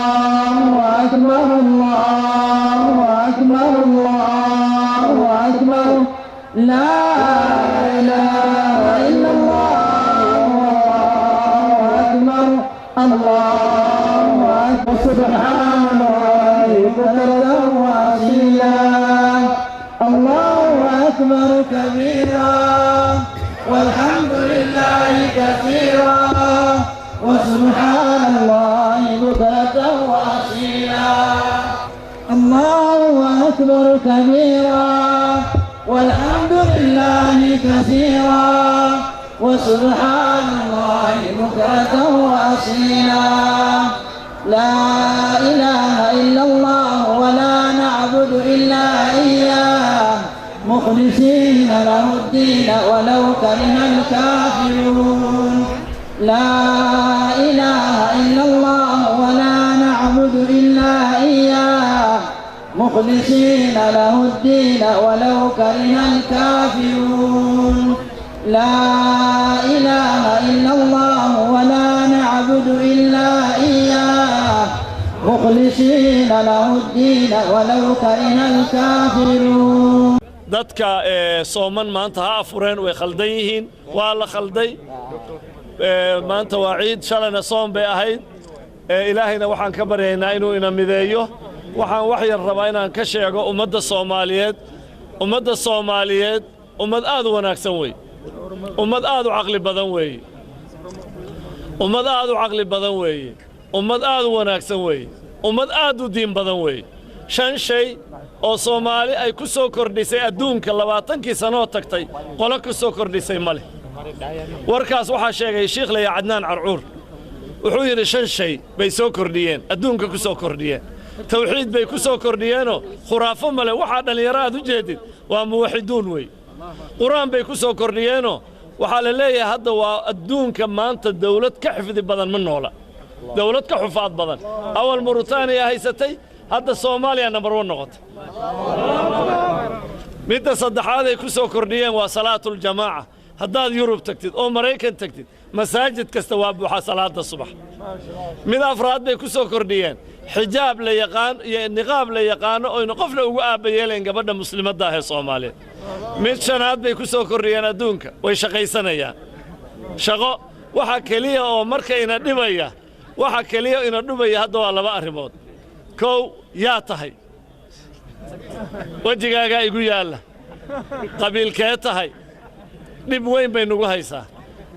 الله أكبر الله أكبر الله أكبر لا إله إلا الله أكبر الله أكبر سبحان الله بكرة وأصيلا الله أكبر كبيرا والحمد لله كثيرا وسبحان الله بكرة وأصيلا الله أكبر كبيرا والحمد لله كثيرا وسبحان الله بكرة وأصيلا لا إله إلا الله ولا نعبد إلا إياه مخلصين له الدين ولو كره الكافرون لا إله إلا الله ولا نعبد إلا إياه مخلصين له الدين ولو كره الكافرون لا إله إلا الله ولا نعبد إلا إياه مخلصين له الدين ولو كره الكافرون dadka sooman maanta ha afureen way khaldan yihiin waa la khalday maanta waa ciid shalayna soom bay ahayd ilaahayna waxaan ka baryaynaa inuu ina mideeyo waxaan wax yar rabaa inaan ka sheego ummadda Soomaaliyeed ummad aad u wanaagsan wey ummad aad u caqli badan wey ummad aad u caqli badan wey ummad aad u wanaagsan wey ummad aad u diin badan wey shan shay oo Soomaali ay ku soo kordhisay adduunka 20kii sano tagtay qolo ku soo kordhisay male warkaas waxa sheegay Sheekh Laya Cadnaan Carcuur wuxuu yiri shan shay bay soo kordhiyeen adduunka ku soo kordhiyeen tawxiid bay ku soo kordhiyeenoo khuraafo male waxa dhalinyarada u jeedid waa muwaxiduun wey quraan bay ku soo kordhiyeenoo waxa la leeyahay hadda waa adduunka maanta dawlad ka xifdi badan ma noola dawlad ka xufaad badan awal Mauritania haysatay hadda Soomaaliya number 1 noqotay midda saddexaad ay ku soo kordhiyeen waa salaatul jamaa haddaad Yurub tagtid oo Mareykan tagtid masaajid kasta waa buuxa salaada subax mid afraad bay ku soo kordhiyeen xijaab la yaqaan iyo niqaab la yaqaan oo in qofna ugu aabayeeleen gabadha muslimadda ah ee Soomaaliyeed mid shanaad bay ku soo kordhiyeen adduunka way shaqaysanayaan shaqo waxa kaliya oo markayna dhibaya waxa kaliya ina dhubaya hadda waa laba arrimood kow yaa tahay wajigaaga igu yaala qabiilkee tahay dhib weyn bay nagu haysaa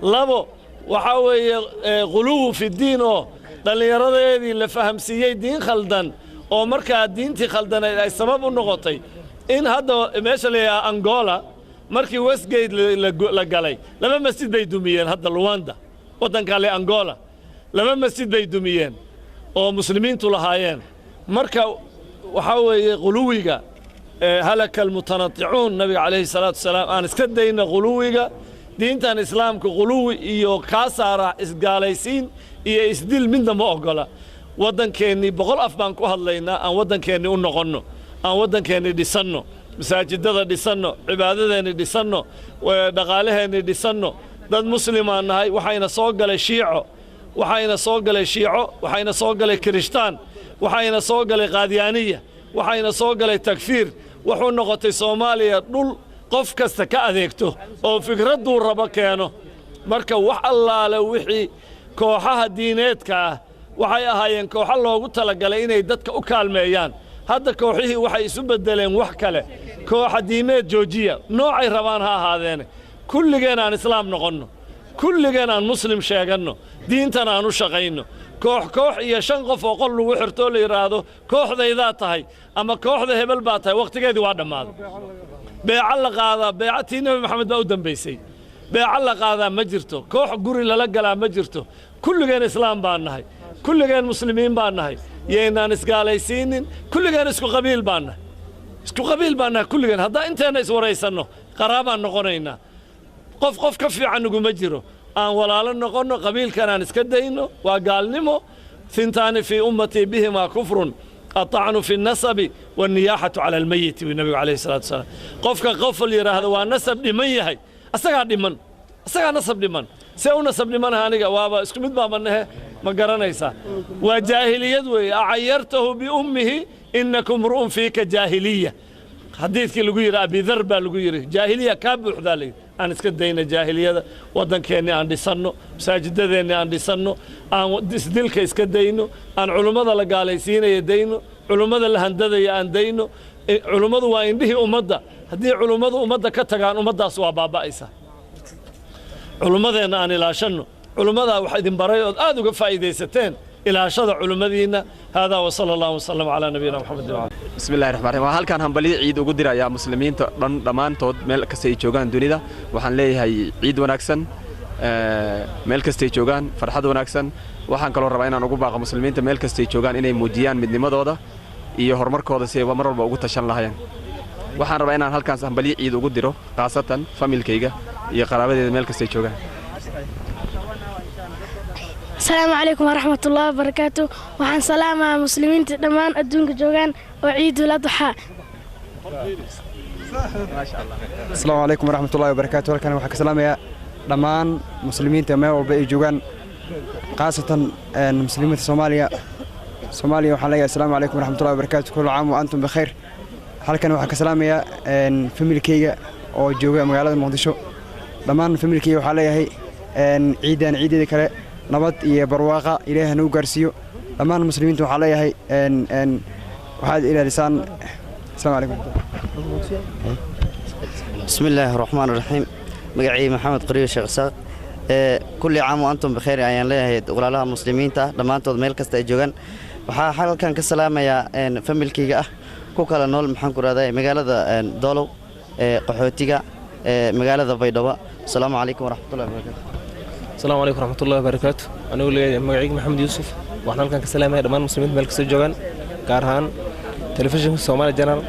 labo waxa weeye quluw fi diin oo dhalinyaradeedii la fahamsiiyay diin khaldan oo markaa diintii khaldaneed ay sabab u noqotay in hadda meesha la Angola markii Westgate la galay laba masjid bay dumiyeen hadda Luanda wadanka le Angola laba masjid bay dumiyeen oo muslimiintu lahaayeen marka waxa weeye quluwiga halaka almutanatti'un nabi alayhi salatu wasalaam aan iska dayna quluwiga diintan islaamka quluwi iyo kaasara isgaalaysiin iyo isdil midna ma ogola wadankeeni boqol af baan ku hadlaynaa aan wadankeeni u noqonno aan wadankeeni dhisanno masaajidada dhisanno cibaadadeeni dhisanno dhaqaalaheeni dhisanno dad muslimaan nahay waxayna soo galay shiico waxayna soo galay kirishtaan waxayna soo galay qaadiyaaniya waxayna soo galay takfiir wuxuu noqotay Soomaaliya dhul qof kasta ka adeegto oo fikraddu raba keeno marka wax allaale wixii kooxaha diineedka waxay ahaayeen kooxo loogu talagalay inay dadka u kaalmeeyaan hadda kooxihii waxay isu bedeleen wax kale koox diimeed joojiya noocay rabaan ha ahaadeen kulligeen aan islaam noqonno kulligeen aan muslim sheeganno diintan aan u shaqayno koox iyo shan qof oo qol lagu xirto la yiraahdo kooxdayda tahay ama kooxda hebel baa tahay waqtigeedii waa dhamaaday beeca la qaada beecatii Nabi Maxamed baa u dambeysay beeca la qaada ma jirto koox guri lala galaa ma jirto kulligeen islaam baan nahay kulligeen muslimiin baan nahay yeynaan isgaalaysiinin kulligeen isku qabiil baan nahay kulligeen hadda inteena is wareysano qaraabaan noqonaynaa qof ka fiican ugu ma jiro aan walaalo noqono qabiilkan aan iska dayno waa gaalnimo ثنتان في أمتي بهما كفر الطعن في النسب والنياحة على الميت والنبي عليه الصلاة والسلام قفك قفل يرى هذا والنسب لمن يهي أستقع لمن نسب لمن سيو نسب لمن هانيك وابا اسكو مد بابا ما قرنيسا وجاهلية أعيرته بأمه إنكم امرؤ فيك جاهلية حديثك لغير أبي ذر لغير جاهلية كابو ذلك أنا اسكدينا جاهلية ودن كأني عندي صنو مساجد ذي عندي صنو أنا دلك اسكدينه أنا علماء الله قال يسينا يدينه علماء الله هندذا يندينه علماء وعنده أمضى هذه علماء أمضى كتجان أمضى سوا بابا إيسا علماء أنا لا شنو علماء واحد بريء هذا فائدة ستين إلى شذا علماء هذا وصلى الله وسلم على نبينا محمد وعلى بسم الله الرحمن الرحيم هل كان هنبلي عيد ugu diraya muslimiinta dhamaan tood meel kasta ay joogan dunida waxaan leeyahay ciid wanaagsan meel kasta ay joogan farxad wanaagsan waxaan kala rabaa inaan ugu baaqo muslimiinta meel kasta ay joogan inay muujiyaan midnimadooda iyo horumarkooda si ay mar walba ugu tashan lahaayeen waxaan rabaa inaan halkaas hambali ciid ugu diro qaasatan familkayga iyo qaraabadeeda meel kasta ay joogan السلام عليكم ورحمة الله وبركاته وحن سلام مسلمين دمان أدونك جوغان وعيد الأضحى السلام عليكم ورحمة الله وبركاته ولكن وحك سلام يا دمان مسلمين تمام والباقي جوغان خاصة مسلمين صوماليا وحليا السلام عليكم ورحمة الله وبركاته كل عام وأنتم بخير halkan waxa ka salaamaya familkayga oo jooga magaalada Muqdisho dhamaan familkayga waxa leeyahay ciideeda kale nabad iyo barwaaqa Ilaahay noo gaarsiyo dhamaan muslimiintu waxa leeyahay waxaad ilaalisaan السلام عليكم بسم الله الرحمن الرحيم مقعي محمد قريب الشيخ ساق كل عام وأنتم بخير ayaan leeyahay walaalaha muslimiinta dhamaantood meel kasta ay joogan waxa halkan ka salaamaya familkayga ah ku kala nool maxaan ku raadayay magaalada Doolow qaxootiga magaalada Baydhabo السلام عليكم ورحمة الله وبركاته السلام عليكم ورحمة الله وبركاته أنا أقول مقعي محمد يوسف وإحنا halkan ka salaamaya dhamaan muslimiinta meel kasta joogan gaar ahaan تلفزيون الصومالي جنرال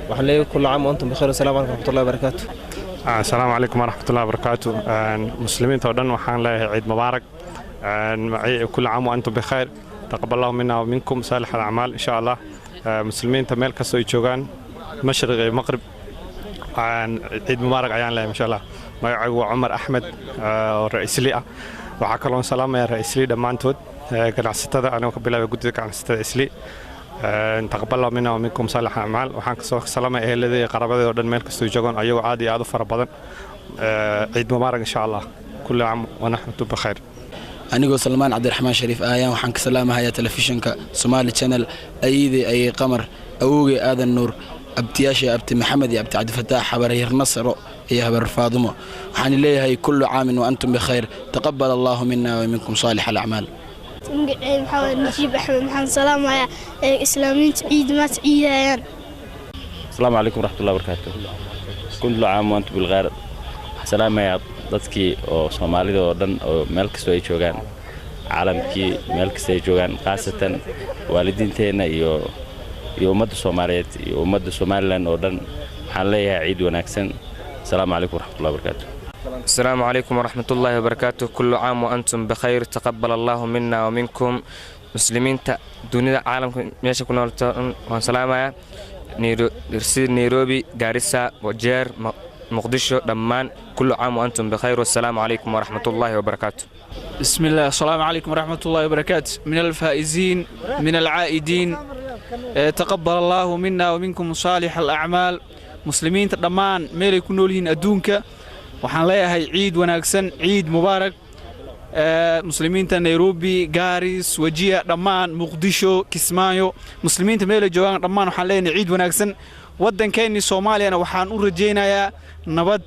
وحنا كل عام وأنتم بخير والسلام عليكم ورحمة الله وبركاته السلام عليكم ورحمة الله وبركاته مسلمين تودن وحنا له عيد مبارك كل عام وأنتم بخير تقبل الله منا ومنكم صالح الأعمال إن شاء الله مسلمين تميل كسوي جوجان مشرق مغرب عيد مبارك عيان له إن شاء الله معي عمر أحمد رئيس لي وحكلون سلام يا رئيس لي دمان تود كان عستة أنا وقبل وجودي كان عستة رئيس لي تقبل الله منا ومنكم صالح الأعمال وحنا سلام الذي قرابة ودن ملك استوجون أيوة عادي عادو فربضن عيد مبارك إن شاء الله كل عام ونحن بخير أنا سلمان عبد الرحمن شريف آيان وحنا سلام هيا تلفزيون كصومالي channel أي قمر أوجي هذا النور أبتياشي أبتي محمد أبتي عبد الفتاح حبرير نصر يا هبر فاطمة وحنا ليه هي كل عام وأنتم بخير تقبل الله منا ومنكم صالح الأعمال محمد نجيب أحمد محمد سلام على إسلامين عيد ما تعيدان السلام عليكم ورحمة الله وبركاته كل عام وأنتم بالغير سلام يا dadkii oo Soomaalida oo dhan oo meel kasta ay joogan caalamkii meel kasta ay joogan qaasatan waalidiinteena iyo ummadda Soomaaliyeed iyo ummadda Soomaaliland oo dhan waxaan leeyahay ciid wanaagsan السلام عليكم ورحمة الله وبركاته السلام عليكم ورحمة الله وبركاته كل عام وأنتم بخير تقبل الله منا ومنكم مسلمين دنيا عالم ماشي كنا وسلامة نيروبي غاريسا وجير مقدشو دمان كل عام وأنتم بخير والسلام عليكم ورحمة الله وبركاته بسم الله السلام عليكم ورحمة الله وبركاته من الفائزين من العائدين تقبل الله منا ومنكم صالح الأعمال مسلمين دمان ميل يكونوا لهن أدونك waxaan leeyahay ciid wanaagsan ciid mubaarak muslimiinta Nairobi Garis Wajia dhamaan Muqdisho Kismaayo muslimiinta meel joogan dhamaan waxaan leeyahay ciid wanaagsan wadankeena Soomaaliya waxaan u rajeynayaa nabad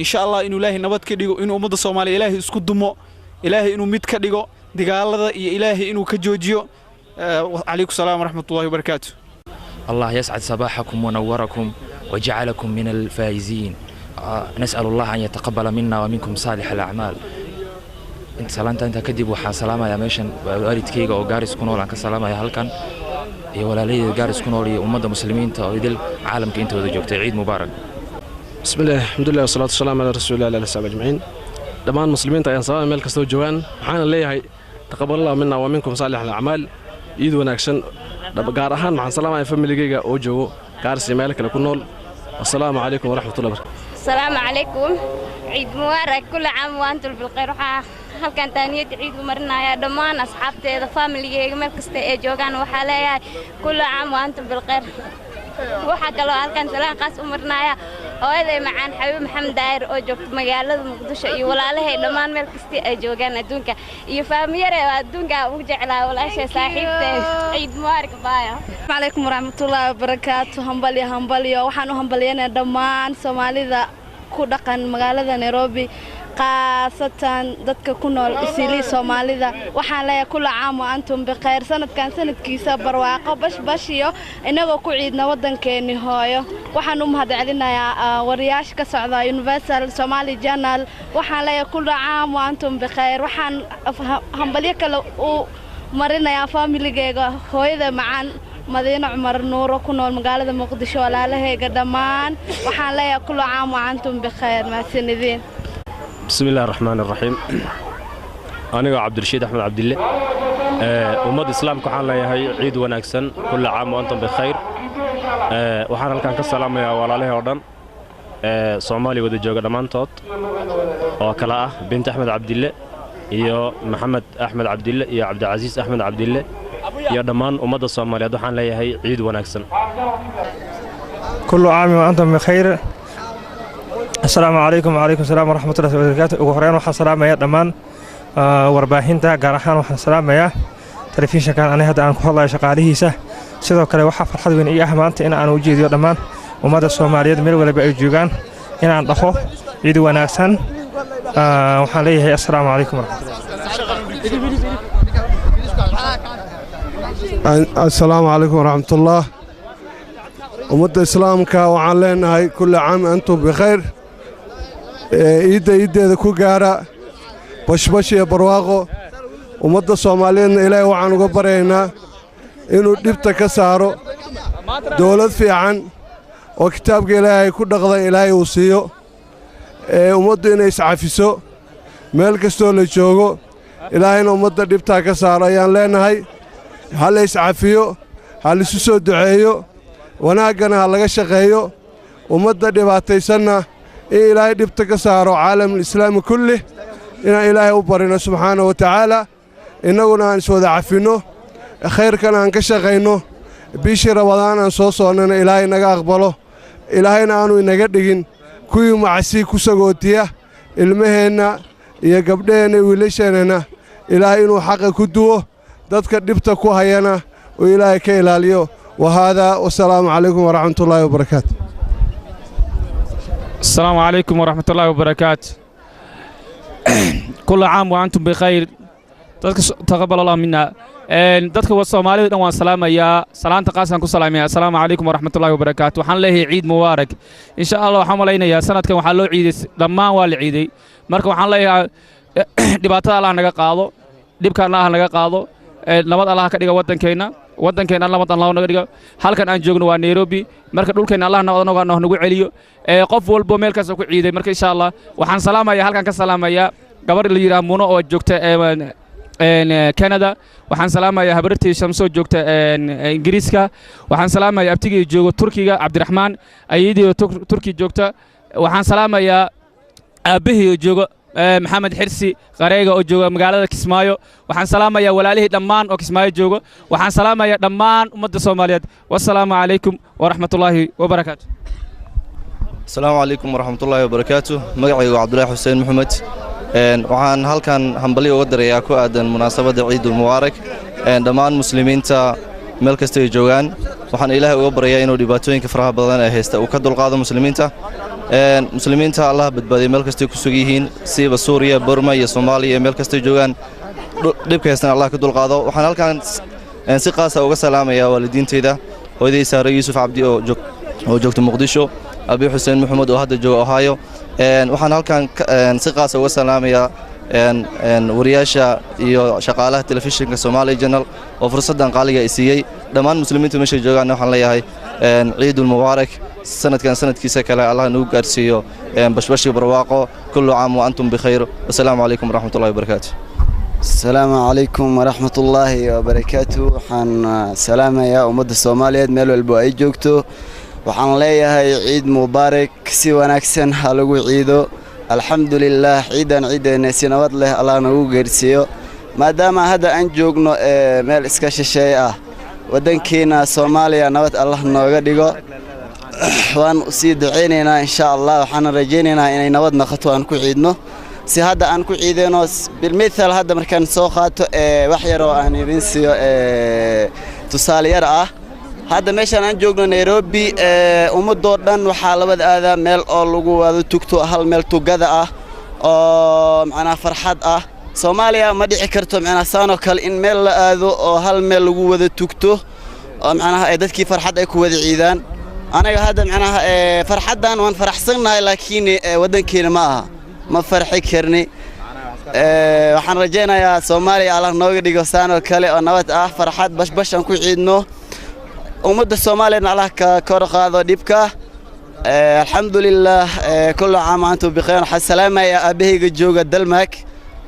insha Allah inuu Ilaahay nabad ka dhigo inuu ummadda Soomaaliya Ilaahay isku dumo Ilaahay inuu mid ka dhigo dagaalada iyo Ilaahay inuu ka joojiyo alaykum salaam wa rahmatullahi wa barakatuh Allah yas'ad sabahakum wa nawwarakum wa ja'alakum min al-faizin نسأل الله أن يتقبل منا ومنكم صالح الأعمال أنت سلامت أنت كدب وحا سلامة يا ميشن وأريد كيغا وغارس كنول عنك سلامة يا هلكن يا ولا لي غارس كنول أمة مسلمين تأيدل عالم كنت ودجوك عيد مبارك بسم الله الحمد لله والصلاة والسلام على رسول الله عليه الصحابة أجمعين دمان مسلمين تأيان سلام ملك استو جوان حان لي تقبل الله منا ومنكم صالح الأعمال يد وناكسن gaar ahaan waxaan salaamayaa familygayga oo joogo gaarsi meel kale ku nool السلام عليكم ورحمة الله وبركاته السلام عليكم عيد مبارك كل عام وأنتم بالخير halkan taaniyad ciid u marinayaa dhammaan asxaabteeda familygeyga meel kasta ay joogaan waxaa leeyahay kullu caam wa antum bil khayr waxaa kaloo halkan salaan qaas u marinayaa hooyaday macaan xabiib maxamed daayir oo joogta magaalada muqdisho iyo walaalahay dhammaan meel kasta ay joogaan adduunka iyo faamiyare adduunka ugu jeclaa walaashay saaxiibtay ciid mubaarak baaya alaykum waraxmatullaahi wabarakaatu hambalyo waxaan u hambalyeynaa dhammaan Soomaalida ku dhaqan magaalada Nairobi qaasatan dadka ku nool isili Soomaalida waxaan leeyahay kullu caam wa antum bi khayr sanadkan sanadkiisa barwaaqo bash iyo inagoo ku ciidna wadankeeni hooyo waxaan u mahadcelinayaa wariyaasha ka socda Universal Somali Channel waxaan leeyahay kullu caam wa antum bi khayr waxaan hambalyo kale u marinayaa familygeyga hooyada macaan مدينة عمر نور كنا المقالة مقدشة ولا لها قدمان وحاليا كل عام وأنتم بخير مع السندين. بسم الله الرحمن الرحيم. أنا عبد الرشيد أحمد عبد الله. أمة الإسلام كحالة هي عيد ونكسن كل عام وأنتم بخير. وحنا كان كسلام يا ولا لها أردن. صومالي ودي جوجا دمان توت. وكلاء بنت أحمد عبد الله. يا محمد أحمد عبد الله يا عبد العزيز أحمد عبد الله. يا دمان أمة الصومالية دوحان لها هي عيد ونكسن. كل عام وأنتم بخير. السلام عليكم وعليكم السلام ورحمة الله وبركاته. وخيرا وحنا سلام يا دمان warbaahinta gaar ahaan waxaan salaamayaa telefishinkan aniga hadda aan ku hadlayo shaqaalihiisa sidoo kale waxa farxad weyn ii ah maanta in aan u jeediyo dhammaan ummadda Soomaaliyeed meel walba ay joogaan in aan dhaho ciid wanaagsan waxaan leeyahay assalaamu calaykum السلام عليكم ورحمة الله. ومدة إسلام كا وعلينا هاي كل عام أنتم بخير. إيدا ذكو جارا بش يا برواقو. ومدة الصوماليين إلهي وعن قبرينا إنه دبت كسارو دولة في عن وكتاب إلهي كل قضاء إلهي وصيو. ومدة إنه يسعفسو ملك استول الجوجو إلهي ومدة دبت كسارو يعني لنا هاي هل يسعفيو هل يسوسو دعيو وناقنا هل شقيو ومدة دباتي سنة إلهي دبتك سارو عالم الإسلام كله إن إلهي أبرنا سبحانه وتعالى إنه نسود عفينه خير كان أنك شقينه بيشي رمضان أنصوصو أننا إلهي نقا أقبله إلهي نانو نقدقين كوي معسي كسقوتيه المهنة يقبدين ويليشننا إلهي إنه حق كدوه dadka dhibta ku hayana oo Ilaahay ka ilaaliyo wahada wassalaamu calaykum waraxmatullaahi wabarakaatu. السلام عليكم ورحمة الله وبركاته. كل عام وأنتم بخير. تقبل الله منا. dadka Soomaaliyeed dhan waan salaamayaa salaanta qaasan ku salaamayaa assalaamu calaykum waraxmatullaahi wabarakaatu waxaan leeyahay ciid mubaarak insha Allah waxaan malaynayaa sanadkan waxaa loo ciiday dhammaan waa la ciiday marka waxaan leeyahay dhibaatada Allah naga qaado dhibka Allah naga qaado nabad Allah ka dhiga wadankeena nabad Allah naga dhiga halkan aan joogno waa Nairobi marka dhulkeena Allah nabad nagu celiyo qof walba meel kaas ku ciiday marka insha Allah waxaan salaamayaa halkan ka salaamayaa gabar la yiraahdo Muno oo joogta Canada waxaan salaamayaa habartii Shamso joogta Ingiriiska waxaan salaamayaa abtigii joogo Turkiga Cabdiraxmaan ayidii Turki joogta waxaan salaamayaa aabihii joogo محمد حرسي قريقة أو جوا مقالة كسمايو وحن سلامة يا ولاليه دمان أو كسمايو جوا وحن سلامة يا دمان أمد الصوماليات والسلام عليكم ورحمة الله وبركاته. السلام عليكم ورحمة الله وبركاته. مقعي عبد الله حسين محمد وحن هل كان حنبلي وقدر ياكو أدن مناسبة عيد المبارك دمان مسلمين تا ملكستي جوان وحن إلهي وبريا إنه دباتوين كفرها بدنا هيستا وكدوا القادة مسلمين تا مسلمين تا الله بدبادي ملكستي كسوجيهين سيب سوريا برما يا صوماليا ملكستي جوان دبك هيستنا الله كدوا القادة وحن هل كان سقاسة وسلام يا والدين تيدا وذي سار يوسف عبدي أو جوكت مقدشو أبي حسين محمد وهذا جو أوهايو وحن هل كان سقاسة وسلام يا wariyaasha iyo shaqaalaha telefishinka Somali Channel oo fursadan qaaliga isiyay dhamaan muslimiinta meesha joogaan waxaan leeyahay ciid mubaarak sanadkan sanadkiisa kale Allah nagu gaarsiiyo bashbash barwaaqo kullu caam wa antum bikhair assalamu alaykum warahmatullahi wabarakatuh. السلام عليكم ورحمة الله وبركاته. وحن سلام يا أمد الصوماليات ميل والبو أي جوكتو وحن ليها عيد مبارك سي ونكسن هلو عيدو alxamdulilaah ciidan ciideena si nabad leh allah nagu geersiiyo maadaama hadda aan joogno meel iska shisheeye ah waddankeena Soomaaliya nabad allah nooga dhigo waan sii duceynaynaa insha Allah waxaan rajaynaynaa inay nabad noqoto aan ku ciidno si hadda aan ku ciideyno bilmithal hadda markaan soo qaato wax yar oo aan idin siiyo tusaale yar ah hadda meeshaan aan joogno Nairobi ummadoo dhan waxaa labada aadaa meel oo lagu wada tugto hal meel tugada ah oo macna farxad ah Soomaaliya ma dhici karto macna saano kale in meel la aado oo hal meel lagu wada tugto oo macna dadkii farxad ay ku wada ciidaan anaga hadda macna farxadan waan faraxsanahay laakiin wadankeena ma aha ma farxi karni waxaan rajaynayaa Soomaaliya Allah nooga dhigo saano kale oo nabad ah farxad bash aan ku ciidno ummadda Soomaaliyeed Allah ka kor qaado dhibka alxamdulillaah kullu caam antum bikhayr salaamaya abahayga jooga Dalmaak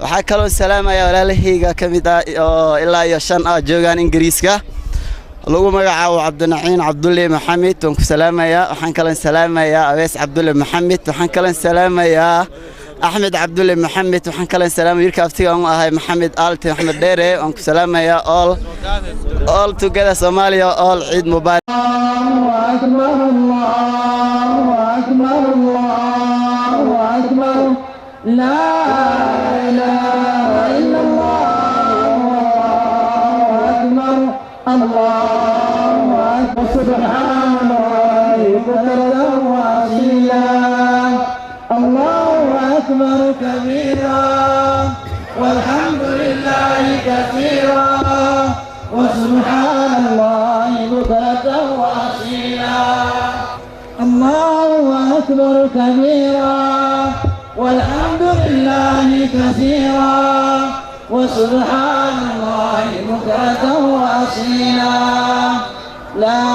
waxa kale salaamaya walaalahayga kamid ah ilaa iyo 5 ah joogan Ingiriiska lagu magacaabo Cabdinaciin Cabdulle Maxamed waan ku salaamaya waxaan kale salaamaya Awees Cabdulle Maxamed waxaan kale salaamaya Ahmed Cabdulle Maxamed waxaan kale salaamay wiilka aftiga aan ahay Maxamed Aalte Maxamed Dheere waan ku salaamaya all together Somalia all Eid Mubarak Allahu akbar Allahu akbar Allahu akbar la ilaha illa Allah Allahu akbar subhanallahi wa bihamdihi Allahu akbar kabira والحمد لله كثيرا وسبحان الله بكرة وأصيلا الله أكبر كبيرا والحمد لله كثيرا وسبحان الله بكرة وأصيلا لا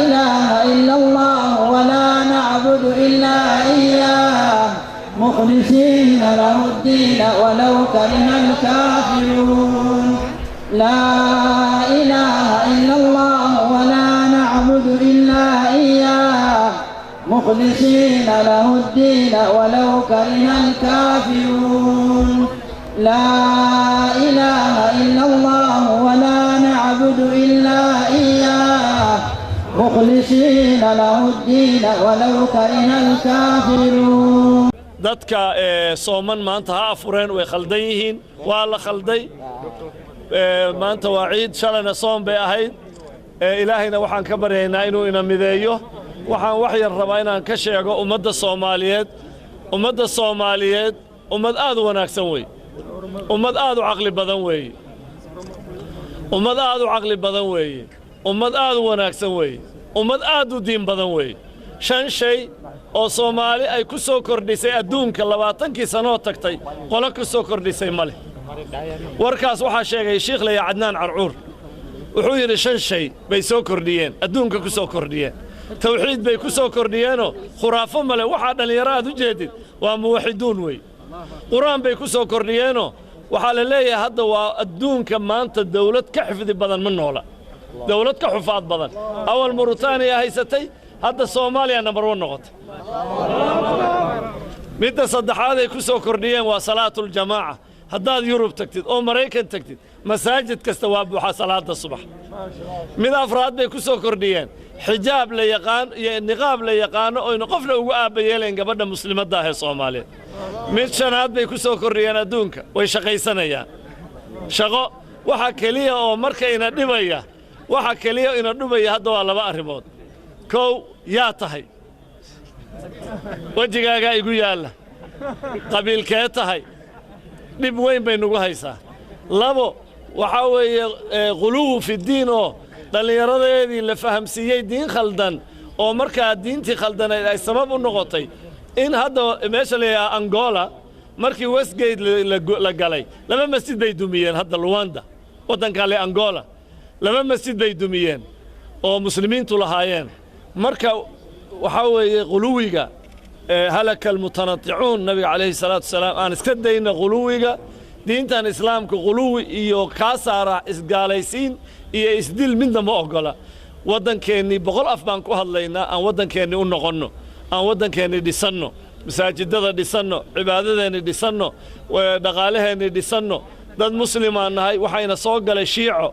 إله إلا الله ولا نعبد إلا إياه مخلصين له الدين ولو كره الكافرون لا إله إلا الله ولا نعبد إلا إياه مخلصين له الدين ولو كره الكافرون لا إله إلا الله ولا نعبد إلا إياه مخلصين له الدين ولو كره الكافرون dadka sooman maanta ha afureen way khaldan yihiin waa la khalday maanta waa ciid shalayna soom bay ahayd ilaahayna waxaan ka baryaynaa inuu ina mideeyo waxaan wax yar rabaa inaan ka sheego ummadda Soomaaliyeed ummad aad u wanaagsan wey ummad aad u caqli badan weeye ummad aad u caqli badan weeye ummad aad u wanaagsan weeye ummad aad u diin badan weeye 5 shay oo Soomaali ay ku soo kordhisay adduunka 20kii sano tagtay qolo ku soo kordhisay male warkaas waxa sheegay Sheekh Laya Cadnaan Carcuur wuxuu yiri 5 shay bay soo kordhiyeen adduunka ku soo kordhiyeen tawxiid bay ku soo kordhiyeenoo khuraafo male waxa dhalinyarada u jeedid waa muwaxiduun way quraan bay ku soo kordhiyeenoo waxa la leeyahay hadda waa adduunka maanta dawlad ka xifdi badan ma noola dawlad ka xufaad badan awal Mauritania haysatay hadda Soomaaliya number 1 noqotay midda saddexaad ay ku soo kordhiyeen waa salaatul jamaa haddaad Yurub tagtid oo Mareykan tagtid masaajid kasta waa buuxa salaada subax mid afraad bay ku soo kordhiyeen xijaab la yaqaan iyo niqaab la yaqaan oo in qofna ugu aabayeeleen gabadha muslimadda ah ee Soomaaliyeed mid shanaad bay ku soo kordhiyeen adduunka way shaqaysanayaan shaqo waxa kaliya oo markayna dhibaya waxa kaliya ina dhubaya hadda waa laba arrimood kow yaa tahay wajigaaga igu yaala qabiilkee tahay dhib weyn bay nagu haysaa labo waxa weeye quluwu fi diin oo dhalinyaradeedii la fahamsiiyey diin khaldan oo markaa diintii khaldaneed ay sabab u noqotay in hadda meesha leeyahay Angola markii Westgate la galay laba masjid bay dumiyeen hadda Luanda wadanka le Angola laba masjid bay dumiyeen oo muslimiintu lahaayeen marka waxa weeye quluwiga halaka almutanatti'un nabiga alayhi salatu wasalaam aan iska dayna quluwiga diintan islaamka quluwi iyo ka saara isgaalaysiin iyo isdil midna ma ogola wadankeeni boqol af baan ku hadlaynaa aan wadankeeni u noqonno aan wadankeeni dhisanno masaajidada dhisanno cibaadadeenni dhisanno dhaqaalaheenni dhisanno dad muslimaan nahay waxayna soo galay shiico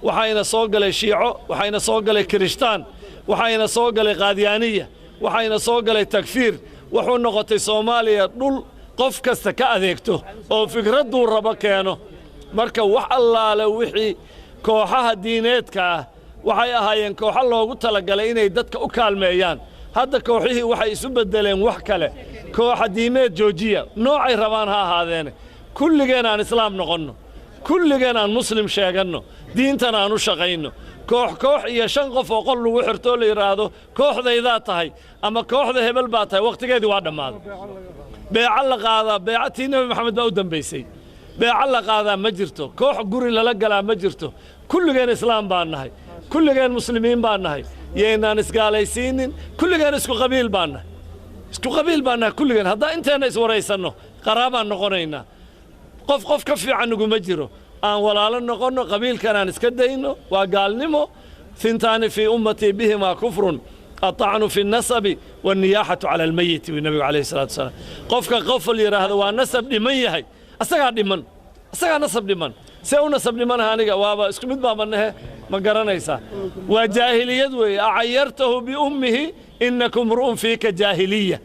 waxayna soo galay shiico waxayna soo galay kirishtaan waxayna soo galay qaadyaaniya waxayna soo galay takfiir wuxuu noqotay Soomaaliya dhul qof kasta ka adeegto oo fikradduu rabo keeno marka wax allaale wixii kooxaha diineedka ah waxay ahaayeen kooxo loogu talagalay inay dadka u kaalmeeyaan hadda kooxihii waxay isu bedeleen wax kale kooxa diimeed joojiya noocay rabaan ha ahaadeen kulligeen aan islaam noqonno kulligeen aan muslim sheeganno diintana aan u shaqayno koox iyo 5 qof oo qol lagu xirto la yiraahdo kooxdayda tahay ama kooxda hebel baa tahay waqtigeedii waa dhamaaday beeca la qaada beecatii nabi maxamed baa u dambeysay beeca la qaada ma jirto koox guri lala galaa ma jirto kulligeen islaam baan nahay kulligeen muslimiin baan nahay yeynaan isgaalaysiinin kulligeen isku qabiil baan nahay kulligeen hadda inteena is wareysanno qaraabaan noqonaynaa qof ka fiican nuguma jiro aan walaalo noqonno qabiilkan aan iska dayno waa gaalnimo thintaani fi ummati bihima kufrun الطعن في النسب والنياحة على الميت والنبي عليه الصلاة والسلام قف يراهد ونسب لمن يهي أسقى نسب لمن سو نسب لمن هانيقا وابا اسكو مد بابنه ما قرانيسا وجاهلية أعيرته بأمه إنكم امرؤ فيك جاهلية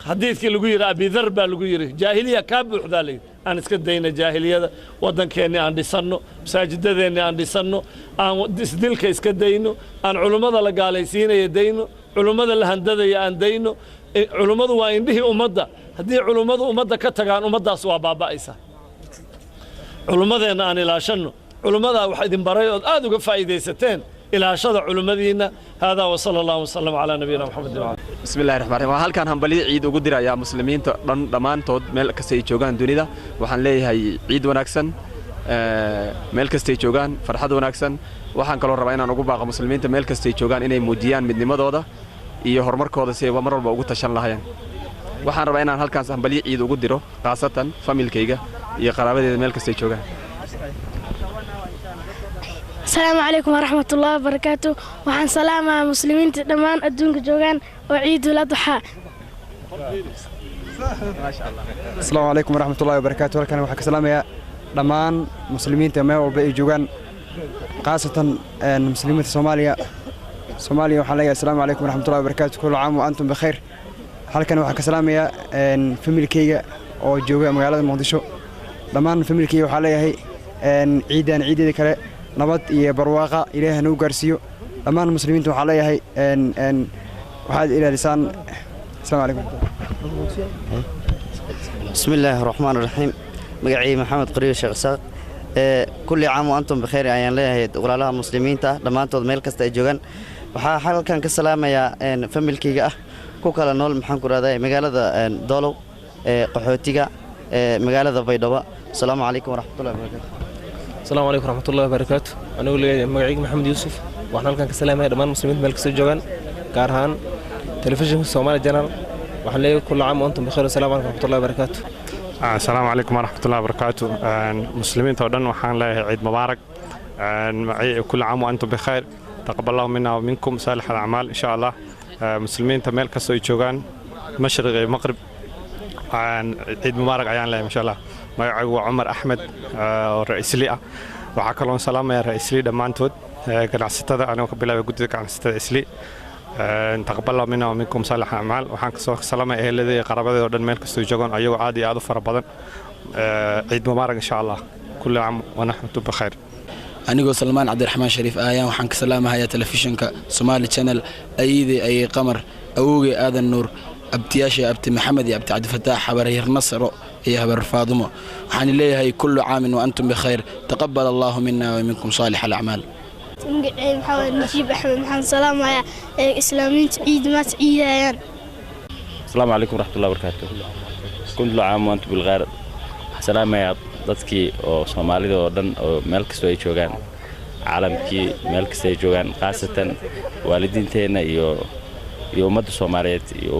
حديث كي لغير أبي ذربة لغير جاهلية كابح ذلك أنا اسكت دينا جاهلية ودن كيني عندي سنو مساجد ديني عندي سنو أنا دلك اسكت دينو أنا علماء لقاليسين يدينو علماء الهندسة يدينو علماء وين به أمضى هذه علماء أمضى كتجان أمضى سوا بابا إيسا علماء أنا لا شنو علماء واحد مباريات هذا فائدة ستين إلى شذا علماء هذا وصلى الله وسلم على نبينا محمد وعلى بسم الله الرحمن الرحيم هل كان همبلي عيد ugu diraya muslimiinta dhamaantood meel kasta ay joogaan dunida waxaan leeyahay ciid wanaagsan meel kasta ay joogaan farxad wanaagsan waxaan kale oo rabaa inaan ugu baaqo muslimiinta meel kasta ay joogaan inay muujiyaan midnimadooda iyo horumarkooda si ay mar walba ugu tashan lahaayeen waxaan rabaa inaan halkaas hambali ciid ugu diro qaasatan familkayga iyo qaraabadeeda meel kasta ay joogaan السلام عليكم ورحمة الله وبركاته وحن سلامة مسلمين دمان أدونك جوغان وعيد الأضحى السلام عليكم ورحمة الله وبركاته ولكن وحك سلام يا دمان مسلمين تمام والباقي جوغان خاصة مسلمين صوماليا وحليا السلام عليكم ورحمة الله وبركاته كل عام وأنتم بخير halkan waxa ka salaamaya familkayga oo jooga magaalada Muqdisho dhamaan familkayga waxa leeyahay ciideeda kale nabad iyo barwaaqa Ilaahay uu gaarsiyo dhamaan muslimiinta waxa leeyahay waxaad ilaalisaan السلام عليكم بسم الله الرحمن الرحيم مقعي محمد قريب الشيخ ساق كل عام وأنتم بخير ayaan leeyahay walaalaha muslimiinta dhamaantood meel kasta ay joogan waxa halkan ka salaamaya familkayga ah ku kala nool maxaan ku raadayay magaalada Doolow qaxootiga magaalada Baydhabo السلام عليكم ورحمة الله وبركاته السلام عليكم ورحمة الله وبركاته أنا أقول مقعي محمد يوسف وإحنا halkan ka salaamaya dhamaan muslimiinta meel kasta joogan gaar ahaan تلفزيون الصومالي جنرال وحنا كل عام وأنتم بخير والسلام عليكم ورحمة الله وبركاته السلام عليكم ورحمة الله وبركاته مسلمين تودن وحنا له عيد مبارك كل عام وأنتم بخير تقبل الله منا ومنكم صالح الأعمال إن شاء الله مسلمين تميل كسوي جوجان مشرق مغرب عيد مبارك عيان له إن شاء الله ما عمر أحمد رئيس ليئة وعكرون سلام يا رئيس ليئة دمانتود كان ستة أنا وقبل قلت كان ستة رئيس ليئة تقبل الله منا ومنكم صالح الأعمال وحنا كسوق سلامة أهلي قرابة ودن ميل كسوي جوجان أيوة عادي عادو فربضن عيد مبارك إن شاء الله كل عام ونحن بخير anigoo Salmaan Cabdiraxmaan Shariif ayaan waxaan ka salaamayaa telefishinka Somali Channel ayidii ay qamar awooge aadan nuur abtiyaasha abti Maxamed iyo abti Cabdifataax xabareer Nasro iyo habar Faadimo waxaan leeyahay kullu aamin wa antum bikhair taqabbal Allahu minna wa minkum salih al-a'mal محمد نجيب أحمد محمد سلام يا إسلامين عيد ما تعيدان السلام عليكم ورحمة الله وبركاته كل عام وأنتم بالخير سلام يا dadkii oo Soomaalida oo dhan oo meel kasta ay joogaan caalamkii meel kasta ay joogaan qaasatan waalidiinteena iyo ummadda Soomaaliyeed iyo